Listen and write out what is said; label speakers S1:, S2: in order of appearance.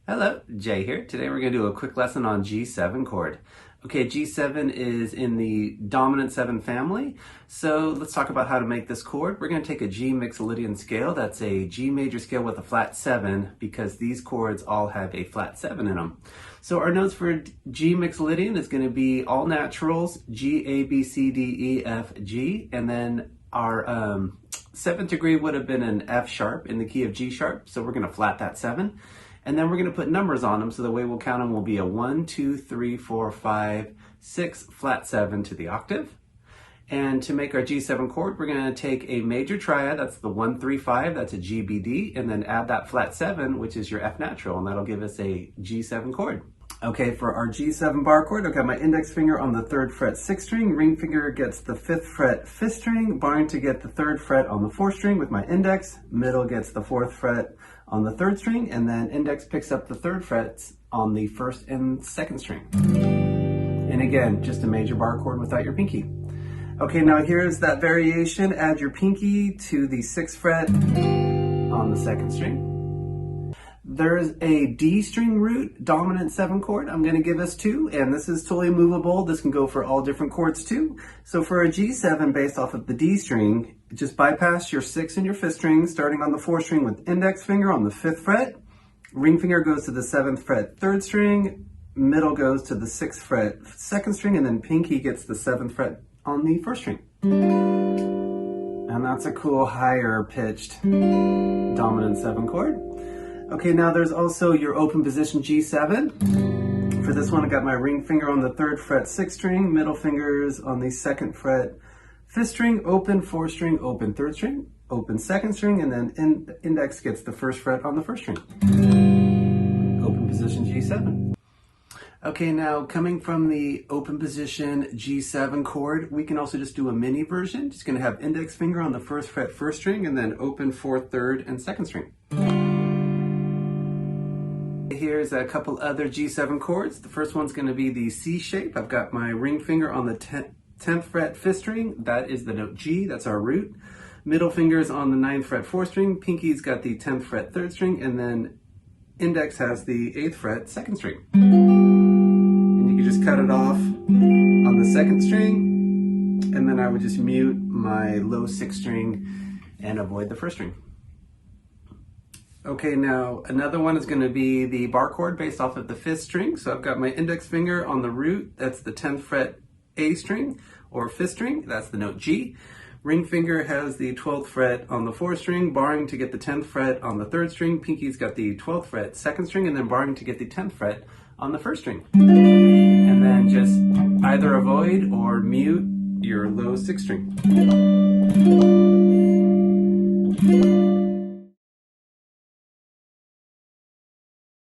S1: Hello, Jay here. Today we're going to do a quick lesson on G7 chord. Okay, G7 is in the dominant 7 family, so let's talk about how to make this chord. We're going to take a G Mixolydian scale. That's a G major scale with a flat 7 because these chords all have a flat 7 in them. So our notes for G Mixolydian is going to be all naturals, G, A, B, C, D, E, F, G, and then our 7th degree would have been an F sharp in the key of G sharp, so we're going to flat that 7. And then we're going to put numbers on them, so the way we'll count them will be a 1, 2, 3, 4, 5, 6, flat 7 to the octave. And to make our G7 chord, we're going to take a major triad, that's the 1, 3, 5, that's a G, B, D, and then add that flat 7, which is your F natural, and that'll give us a G7 chord. Okay, for our G7 bar chord, I've got my index finger on the 3rd fret 6th string, ring finger gets the 5th fret 5th string, barring to get the 3rd fret on the 4th string with my index, middle gets the 4th fret on the 3rd string, and then index picks up the 3rd frets on the 1st and 2nd string. And again, just a major bar chord without your pinky. Okay, now here's that variation. Add your pinky to the 6th fret on the 2nd string. There's a D string root dominant 7 chord I'm going to give us to, and this is totally movable. This can go for all different chords too. So for a G7 based off of the D string, just bypass your 6th and your 5th string, starting on the 4th string with index finger on the 5th fret. Ring finger goes to the 7th fret 3rd string, middle goes to the 6th fret 2nd string, and then pinky gets the 7th fret on the 1st string. And that's a cool higher pitched dominant 7 chord. Okay, now there's also your open position G7. For this one, I got my ring finger on the 3rd fret 6th string, middle fingers on the 2nd fret 5th string, open 4th string, open 3rd string, open 2nd string, and then index gets the 1st fret on the 1st string. Open position G7. Okay, now coming from the open position G7 chord, we can also just do a mini version. Just gonna have index finger on the 1st fret 1st string, and then open 4th, 3rd, and 2nd string. Here's a couple other G7 chords. The first one's going to be the C shape. I've got my ring finger on the 10th fret 5th string. That is the note G, that's our root. Middle finger's on the 9th fret 4th string. Pinky's got the 10th fret 3rd string, and then index has the 8th fret 2nd string. And you can just cut it off on the 2nd string, and then I would just mute my low 6th string and avoid the 1st string. Okay, now another one is going to be the bar chord based off of the 5th string. So I've got my index finger on the root, that's the 10th fret A string, or 5th string, that's the note G. Ring finger has the 12th fret on the 4th string, barring to get the 10th fret on the 3rd string. Pinky's got the 12th fret 2nd string, and then barring to get the 10th fret on the 1st string. And then just either avoid or mute your low 6th string.